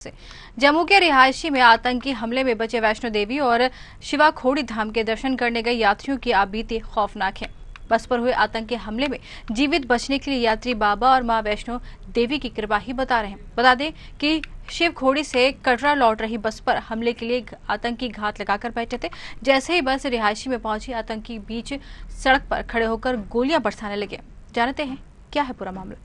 जम्मू के रिहायशी में आतंकी हमले में बचे वैष्णो देवी और शिवा खोड़ी धाम के दर्शन करने गए यात्रियों की आप बीती खौफनाक है। बस पर हुए आतंकी हमले में जीवित बचने के लिए यात्री बाबा और मां वैष्णो देवी की कृपा ही बता रहे हैं। बता दें कि शिव खोड़ी से कटरा लौट रही बस पर हमले के लिए आतंकी घात लगाकर बैठे थे। जैसे ही बस रिहायशी में पहुंची, आतंकी बीच सड़क पर खड़े होकर गोलियां बरसाने लगे। जानते हैं क्या है पूरा मामला।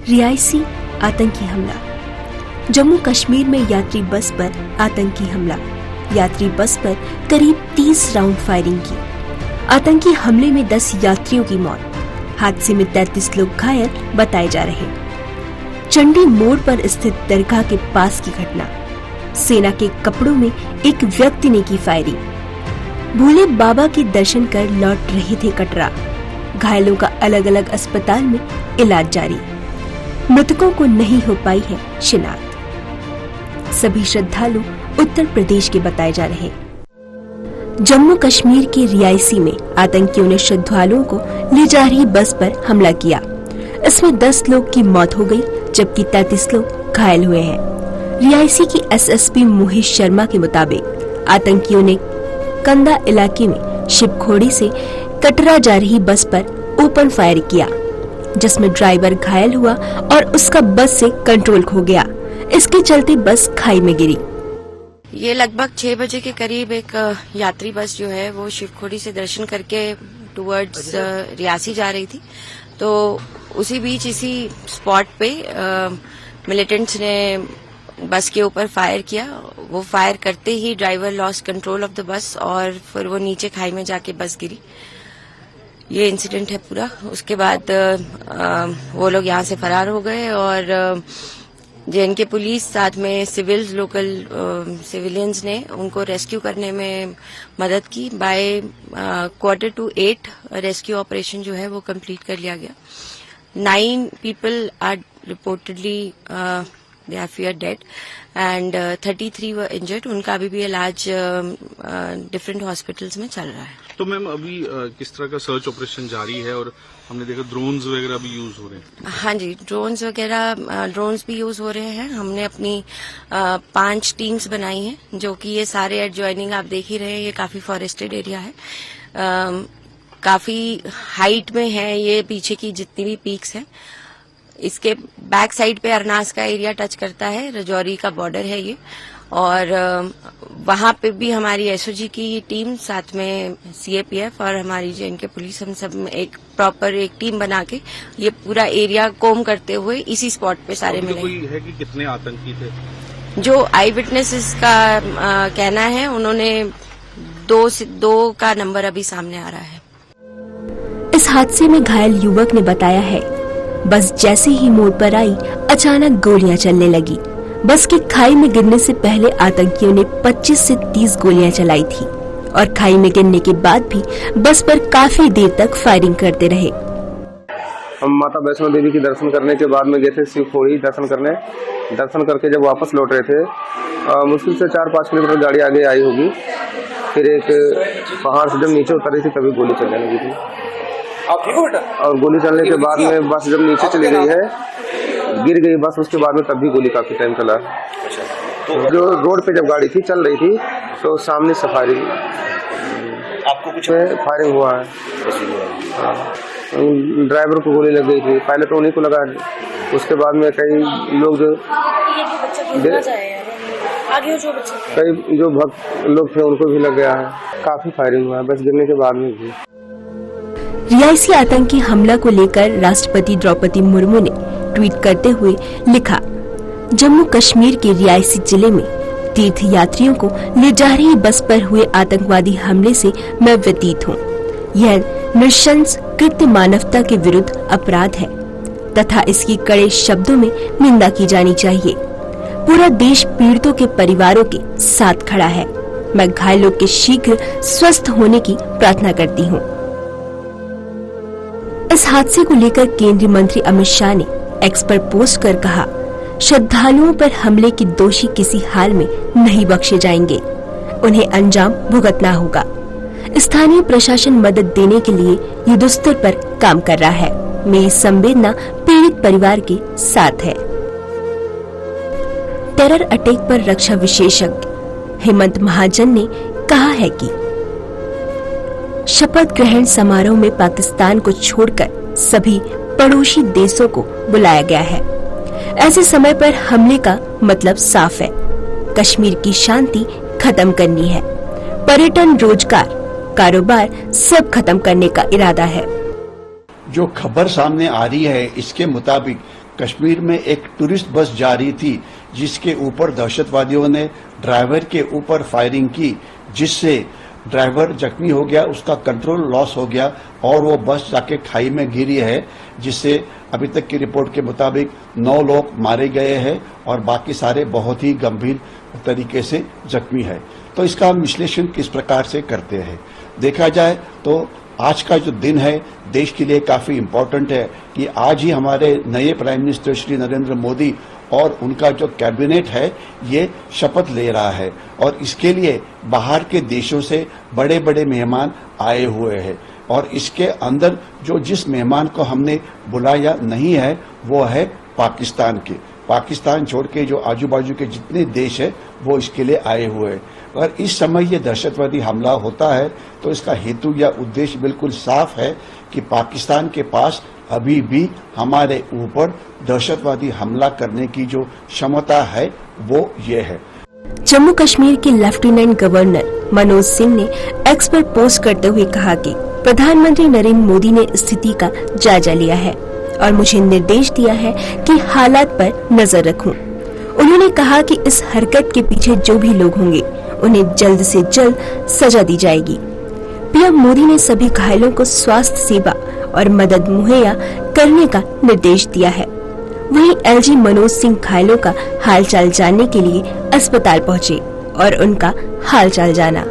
रिहायशी आतंकी हमला। जम्मू कश्मीर में यात्री बस पर आतंकी हमला। यात्री बस पर करीब 30 राउंड फायरिंग की। आतंकी हमले में 10 यात्रियों की मौत, हादसे में 33 लोग घायल बताए जा रहे। चंडी मोड़ पर स्थित दरगाह के पास की घटना। सेना के कपड़ों में एक व्यक्ति ने की फायरिंग। भोले बाबा के दर्शन कर लौट रहे थे कटरा। घायलों का अलग अलग अस्पताल में इलाज जारी। मृतकों को नहीं हो पाई है शिनाख्त। सभी श्रद्धालु उत्तर प्रदेश के बताए जा रहे। जम्मू कश्मीर के रिहायशी में आतंकियों ने श्रद्धालुओं को ले जा रही बस पर हमला किया। इसमें 10 लोग की मौत हो गई, जबकि 33 लोग घायल हुए हैं। रिहायशी की एसएसपी मोहित शर्मा के मुताबिक आतंकियों ने कंदा इलाके में शिवखोड़ी से कटरा जा रही बस पर ओपन फायर किया, जिसमें ड्राइवर घायल हुआ और उसका बस से कंट्रोल खो गया। इसके चलते बस खाई में गिरी। ये लगभग 6 बजे के करीब एक यात्री बस जो है वो शिवखोड़ी से दर्शन करके टुवर्ड्स रियासी जा रही थी। तो उसी बीच इसी स्पॉट पे मिलिटेंट्स ने बस के ऊपर फायर किया। वो फायर करते ही driver lost control of the bus और फिर वो नीचे खाई में जाके बस गिरी। ये इंसिडेंट है पूरा। उसके बाद वो लोग यहाँ से फरार हो गए और जेएनके पुलिस साथ में सिविलियंस ने उनको रेस्क्यू करने में मदद की। बाय 7:45 रेस्क्यू ऑपरेशन जो है वो कंप्लीट कर लिया गया। 9 people are reportedly they are fear dead and 33 were injured. उनका अभी भी इलाज डिफरेंट हॉस्पिटल्स में चल रहा है। तो मैम अभी किस तरह का सर्च ऑपरेशन जारी है और हमने देखा ड्रोन्स वगैरह भी यूज हो रहे हैं? हाँ जी, ड्रोन्स भी यूज हो रहे हैं। हमने अपनी 5 टीम्स बनाई हैं, जो कि ये सारे एडजॉइनिंग आप देख ही रहे हैं। ये काफी फॉरेस्टेड एरिया है, काफी हाइट में है ये। पीछे की जितनी भी पीक्स हैं, इसके बैक साइड पे अरनास का एरिया टच करता है। रजौरी का बॉर्डर है ये। और वहां पे भी हमारी एसओजी की टीम, साथ में सीएपीएफ और हमारी जेएनके पुलिस, हम सब एक प्रॉपर एक टीम बना के ये पूरा एरिया कोम करते हुए इसी स्पॉट पे सारे मिले। कोई है कि कितने आतंकी थे? जो आई विटनेसेस का कहना है, उन्होंने 2 का नंबर अभी सामने आ रहा है। इस हादसे में घायल युवक ने बताया है, बस जैसे ही मोड़ पर आई, अचानक गोलियां चलने लगी। बस के खाई में गिरने से पहले आतंकियों ने 25 से 30 गोलियां चलाई थी और खाई में गिरने के बाद भी बस पर काफी देर तक फायरिंग करते रहे। हम माता वैष्णो देवी के दर्शन करने के बाद में गए थे शिवखोड़ी दर्शन करने। दर्शन करके जब वापस लौट रहे थे, मुश्किल से 4-5 किलोमीटर गाड़ी आगे आई होगी। फिर एक पहाड़ से जब नीचे उतरी थी तभी गोली चलने लगी थी। आप ठीक हो बेटा? और गोली चलने के बाद में बस जब नीचे चली गई है, गिर गई बस, उसके बाद में तब भी गोली काफी टाइम चला। तो जो रोड पे जब गाड़ी थी चल रही थी, तो सामने से फायरिंग, आपको कुछ फायरिंग हुआ है। ड्राइवर को गोली लग गई थी। पहले तो उन्हीं को लगा, उसके बाद में कई लोग जो भक्त लोग थे उनको भी लग गया है। काफी फायरिंग हुआ है बस गिरने के बाद में भी। रिहायशी आतंकी हमला को लेकर राष्ट्रपति द्रौपदी मुर्मू ने ट्वीट करते हुए लिखा, जम्मू कश्मीर के रिहायशी जिले में तीर्थ यात्रियों को ले जा रही बस पर हुए आतंकवादी हमले से मैं व्यतीत हूँ। यह नृशंस कृत्य मानवता के विरुद्ध अपराध है तथा इसकी कड़े शब्दों में निंदा की जानी चाहिए। पूरा देश पीड़ितों के परिवारों के साथ खड़ा है। मैं घायलों के शीघ्र स्वस्थ होने की प्रार्थना करती हूँ। इस हादसे को लेकर केंद्रीय मंत्री अमित शाह ने एक्स पर पोस्ट कर कहा, श्रद्धालुओं पर हमले के दोषी किसी हाल में नहीं बख्शे जाएंगे, उन्हें अंजाम भुगतना होगा। स्थानीय प्रशासन मदद देने के लिए युद्धस्तर पर काम कर रहा है। मेरी संवेदना पीड़ित परिवार के साथ है। टेरर अटैक पर रक्षा विशेषज्ञ हेमंत महाजन ने कहा है कि शपथ ग्रहण समारोह में पाकिस्तान को छोड़कर सभी पड़ोसी देशों को बुलाया गया है। ऐसे समय पर हमले का मतलब साफ है, कश्मीर की शांति खत्म करनी है। पर्यटन, रोजगार, कारोबार सब खत्म करने का इरादा है। जो खबर सामने आ रही है इसके मुताबिक कश्मीर में एक टूरिस्ट बस जा रही थी, जिसके ऊपर दहशतवादियों ने ड्राइवर के ऊपर फायरिंग की, जिससे ड्राइवर जख्मी हो गया, उसका कंट्रोल लॉस हो गया और वो बस जाके खाई में गिरी है, जिससे अभी तक की रिपोर्ट के मुताबिक 9 लोग मारे गए हैं और बाकी सारे बहुत ही गंभीर तरीके से जख्मी है। तो इसका हम विश्लेषण किस प्रकार से करते हैं? देखा जाए तो आज का जो दिन है देश के लिए काफी इम्पोर्टेंट है कि आज ही हमारे नए प्राइम मिनिस्टर श्री नरेंद्र मोदी और उनका जो कैबिनेट है ये शपथ ले रहा है और इसके लिए बाहर के देशों से बड़े बड़े मेहमान आए हुए हैं और इसके अंदर जो जिस मेहमान को हमने बुलाया नहीं है वो है पाकिस्तान के। पाकिस्तान छोड़ के जो आजू बाजू के जितने देश है वो इसके लिए आए हुए हैं और इस समय ये दहशतवादी हमला होता है तो इसका हेतु या उद्देश्य बिल्कुल साफ है कि पाकिस्तान के पास अभी भी हमारे ऊपर दहशतवादी हमला करने की जो क्षमता है वो ये है। जम्मू कश्मीर के लेफ्टिनेंट गवर्नर मनोज सिंह ने एक्स पर पोस्ट करते हुए कहा कि प्रधानमंत्री नरेंद्र मोदी ने स्थिति का जायजा लिया है और मुझे निर्देश दिया है कि हालात पर नजर रखूं। उन्होंने कहा कि इस हरकत के पीछे जो भी लोग होंगे उन्हें जल्द से जल्द सजा दी जाएगी। पीएम मोदी ने सभी घायलों को स्वास्थ्य सेवा और मदद मुहैया करने का निर्देश दिया है। वहीं एलजी मनोज सिंह घायलों का हालचाल जानने के लिए अस्पताल पहुंचे और उनका हालचाल जाना।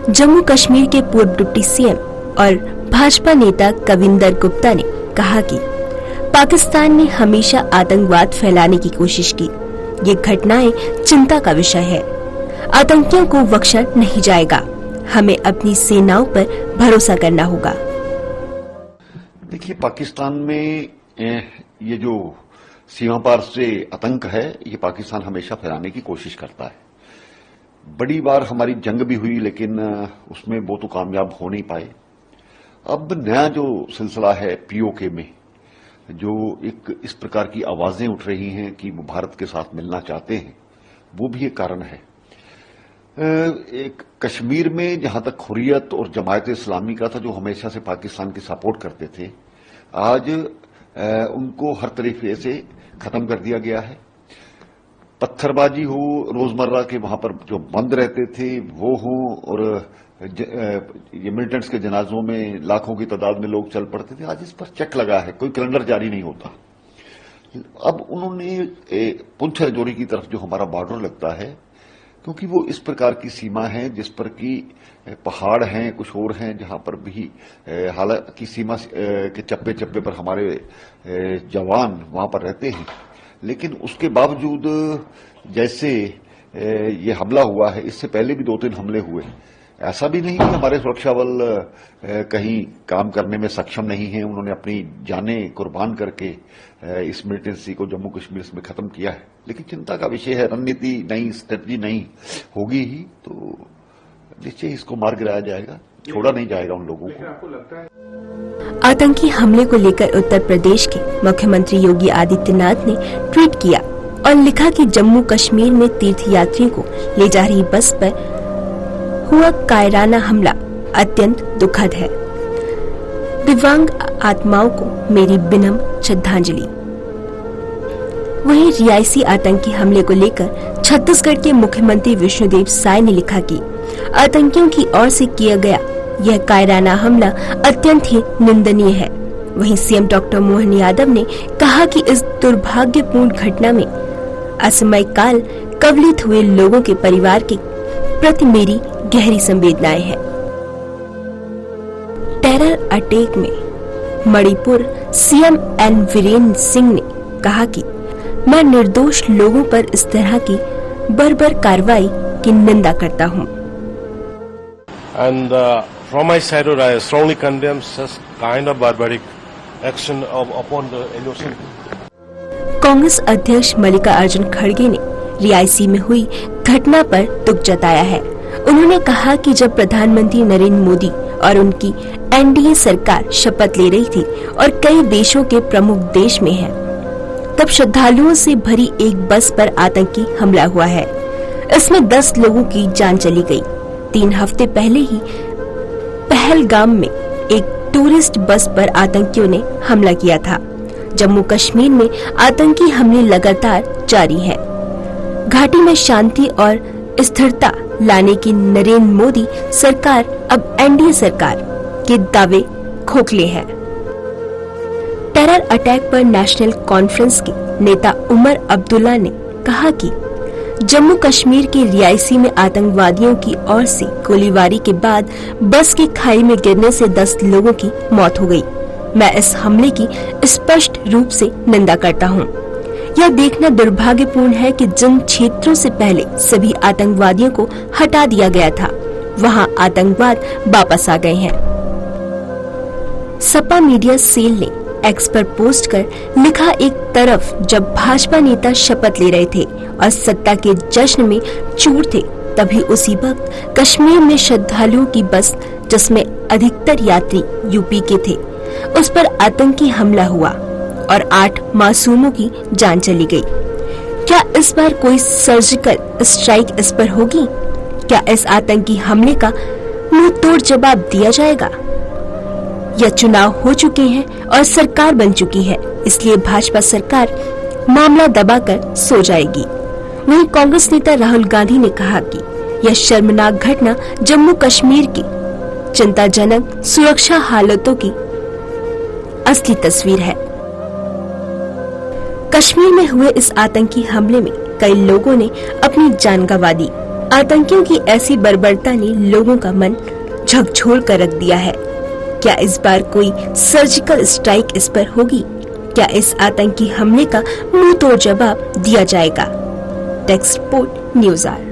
जम्मू कश्मीर के पूर्व डिप्टी सीएम और भाजपा नेता कविंदर गुप्ता ने कहा कि पाकिस्तान ने हमेशा आतंकवाद फैलाने की कोशिश की। ये घटनाएं चिंता का विषय है। आतंकियों को बख्शा नहीं जाएगा। हमें अपनी सेनाओं पर भरोसा करना होगा। देखिए, पाकिस्तान में ये जो सीमा पार से आतंक है ये पाकिस्तान हमेशा फैलाने की कोशिश करता है। बड़ी बार हमारी जंग भी हुई लेकिन उसमें वो तो कामयाब हो नहीं पाए। अब नया जो सिलसिला है पीओके में जो एक इस प्रकार की आवाजें उठ रही हैं कि वो भारत के साथ मिलना चाहते हैं, वो भी एक कारण है। एक कश्मीर में जहां तक हुर्रियत और जमायत इस्लामी का था जो हमेशा से पाकिस्तान की सपोर्ट करते थे, आज उनको हर तरीके से खत्म कर दिया गया है। पत्थरबाजी हो, रोजमर्रा के वहां पर जो बंद रहते थे वो हो और ये मिलिटेंट्स के जनाजों में लाखों की तादाद में लोग चल पड़ते थे, आज इस पर चेक लगा है, कोई कैलेंडर जारी नहीं होता। अब उन्होंने पुंछ राजौरी की तरफ जो हमारा बॉर्डर लगता है, क्योंकि वो इस प्रकार की सीमा है जिस पर कि पहाड़ हैं, कुछ और हैं जहां पर भी हालांकि सीमा के चप्पे चप्पे पर हमारे जवान वहां पर रहते हैं, लेकिन उसके बावजूद जैसे ये हमला हुआ है, इससे पहले भी 2-3 हमले हुए। ऐसा भी नहीं कि हमारे सुरक्षा बल कहीं काम करने में सक्षम नहीं है। उन्होंने अपनी जानें कुर्बान करके इस मिलिटेंसी को जम्मू कश्मीर में खत्म किया है, लेकिन चिंता का विषय है। रणनीति नई, स्ट्रेटजी नहीं होगी ही तो निश्चय इसको मार गिराया जाएगा, छोड़ा नहीं जाएगा उन लोगों को। आतंकी हमले को लेकर उत्तर प्रदेश के मुख्यमंत्री योगी आदित्यनाथ ने ट्वीट किया और लिखा कि जम्मू कश्मीर में तीर्थ यात्रियों को ले जा रही बस पर हुआ कायराना हमला अत्यंत दुखद है। दिव्यांग आत्माओं को मेरी विनम्र श्रद्धांजलि। वहीं रियासी आतंकी हमले को लेकर छत्तीसगढ़ के मुख्यमंत्री विष्णुदेव साय ने लिखा कि आतंकियों की ओर से किया गया यह कायराना हमला अत्यंत ही निंदनीय है। वहीं सीएम डॉक्टर मोहन यादव ने कहा कि इस दुर्भाग्यपूर्ण घटना में असमय काल कवलित हुए लोगों के परिवार के प्रति मेरी गहरी संवेदनाएं हैं। टेरर अटैक में मणिपुर सीएम एन वीरेंद्र सिंह ने कहा कि मैं निर्दोष लोगों पर इस तरह की बर्बर कार्रवाई की निंदा करता हूं। And from my side, I strongly condemn such kind of barbaric action upon the innocent. Congress अध्यक्ष मल्लिकार्जुन खड़गे ने रियासी में हुई घटना पर दुख जताया है। उन्होंने कहा कि जब प्रधानमंत्री नरेंद्र मोदी और उनकी एनडीए सरकार शपथ ले रही थी और कई देशों के प्रमुख देश में हैं, तब श्रद्धालुओं से भरी एक बस पर आतंकी हमला हुआ है। इसमें 10 लोगों की जान चली गई। 3 हफ्ते पहले ही पहलगाम में एक टूरिस्ट बस पर आतंकियों ने हमला किया था। जम्मू कश्मीर में आतंकी हमले लगातार जारी है। घाटी में शांति और स्थिरता लाने की नरेंद्र मोदी सरकार अब एनडीए सरकार के दावे खोखले हैं। टेरर अटैक पर नेशनल कॉन्फ्रेंस के नेता उमर अब्दुल्ला ने कहा कि जम्मू कश्मीर के रियासी में आतंकवादियों की ओर से गोलीबारी के बाद बस के खाई में गिरने से 10 लोगों की मौत हो गई। मैं इस हमले की स्पष्ट रूप से निंदा करता हूं। यह देखना दुर्भाग्यपूर्ण है कि जिन क्षेत्रों से पहले सभी आतंकवादियों को हटा दिया गया था, वहां आतंकवाद वापस आ गए हैं। सपा मीडिया सेल ने एक्स पर पोस्ट कर लिखा, एक तरफ जब भाजपा नेता शपथ ले रहे थे और सत्ता के जश्न में चूर थे, तभी उसी वक्त कश्मीर में श्रद्धालुओं की बस, जिसमें अधिकतर यात्री यूपी के थे, उस पर आतंकी हमला हुआ और 8 मासूमों की जान चली गई। क्या इस बार कोई सर्जिकल स्ट्राइक इस पर होगी? क्या इस आतंकी हमले का मुंह तोड़ जवाब दिया जाएगा? या चुनाव हो चुके हैं और सरकार बन चुकी है, इसलिए भाजपा सरकार मामला दबाकर सो जाएगी। वहीं कांग्रेस नेता राहुल गांधी ने कहा कि यह शर्मनाक घटना जम्मू कश्मीर की चिंताजनक सुरक्षा हालातों की असली तस्वीर है। कश्मीर में हुए इस आतंकी हमले में कई लोगों ने अपनी जान गंवा दी। आतंकियों की ऐसी बर्बरता ने लोगों का मन झकझोर कर रख दिया है। क्या इस बार कोई सर्जिकल स्ट्राइक इस पर होगी? क्या इस आतंकी हमले का मुंह तोड़ जवाब दिया जाएगा? Desk report news our.